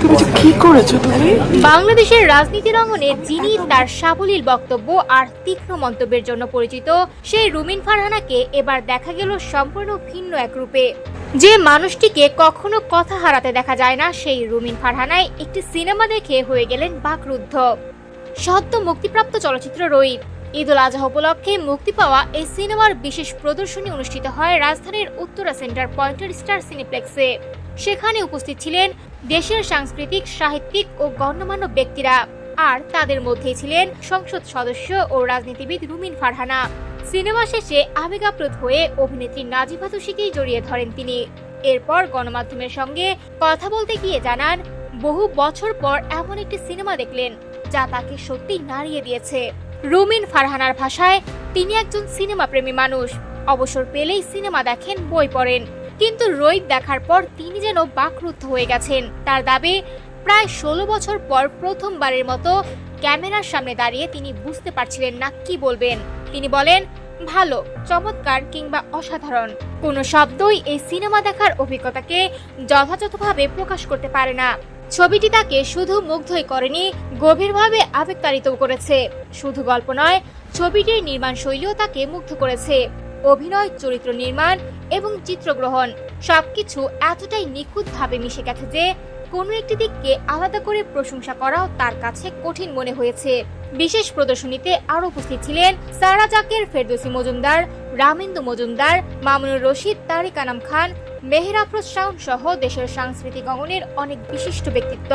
তুমি যে কি করেছো তুমি? বাংলাদেশের রাজনীতির অঙ্গনে যিনি তার সাবলীল বক্তব্য আর তীক্ষ্ণ মন্তব্যের জন্য পরিচিত, সেই রুমিন ফারহানাকে এবার দেখা গেল সম্পূর্ণ ভিন্ন এক রূপে। যে মানুষটিকে কখনো কথা হারাতে দেখা যায় না, সেই রুমিন ফারহানায় একটি সিনেমা দেখে হয়ে গেলেন বাকরুদ্ধ। সদ্য মুক্তিপ্রাপ্ত চলচ্চিত্র রইব, ঈদুল আজহা উপলক্ষে মুক্তি পাওয়া এই সিনেমার বিশেষ প্রদর্শনী অনুষ্ঠিত হয় রাজধানীর উত্তরা সেন্টার পয়েন্টের স্টার সিনেপ্লেক্সে। সেখানে উপস্থিত ছিলেন দেশের সাংস্কৃতিক, সাহিত্যিক ও গণ্যমান্য ব্যক্তিরা, আর তাদের মধ্যেই ছিলেন সংসদ সদস্য ও রাজনীতিবিদ রুমিন ফারহানা। সিনেমা শেষে আবেগাপ্লুত হয়ে অভিনেত্রী নাজিফা তুষিকেই জড়িয়ে ধরেন তিনি। এরপর গণমাধ্যমের সঙ্গে কথা বলতে গিয়ে জানান, বহু বছর পর এমন একটি সিনেমা দেখলেন যা তাকে সত্যি নাড়িয়ে দিয়েছে। রুমিন ফারহানার ভাষায়, তিনি একজন সিনেমা প্রেমী মানুষ, অবসর পেলেই সিনেমা দেখেন, বই পড়েন, কিন্তু রইব দেখার পর তিনি যেন বাকরুদ্ধ হয়ে গেছেন। তার দাবি, প্রায় 16 বছর পর প্রথমবারের মতো ক্যামেরার সামনে দাঁড়িয়ে তিনি বুঝতে পারছিলেন না কি বলবেন। তিনি বলেন, ভালো, চমৎকার কিংবা অসাধারণ কোনো শব্দই এই সিনেমা দেখার অভিজ্ঞতাকে যথাযথভাবে প্রকাশ করতে পারে না। ছবিটি তাকে শুধু মুগ্ধই করেনি, গভীরভাবে আবেগতাড়িতও করেছে। শুধু গল্প নয়, ছবিটির নির্মাণ শৈলীও তাকে মুগ্ধ করেছে। অভিনয়, চরিত্র নির্মাণ এবং চিত্রগ্রহণ সবকিছু এতটাই নিখুঁতভাবে মিশে গেছে যে কোনো একটি দিককে আলাদা করে প্রশংসা করাও তার কাছে কঠিন মনে হয়েছে। বিশেষ প্রদর্শনীতে আরও উপস্থিত ছিলেন সারা জাকের, ফেরদৌসী মজুমদার, রামেন্দু মজুমদার, মামুনুর রশিদ, তারিক আনাম খান, মেহের আফরোজ শাওন সহ দেশের সাংস্কৃতিক অঙ্গনের অনেক বিশিষ্ট ব্যক্তিত্ব।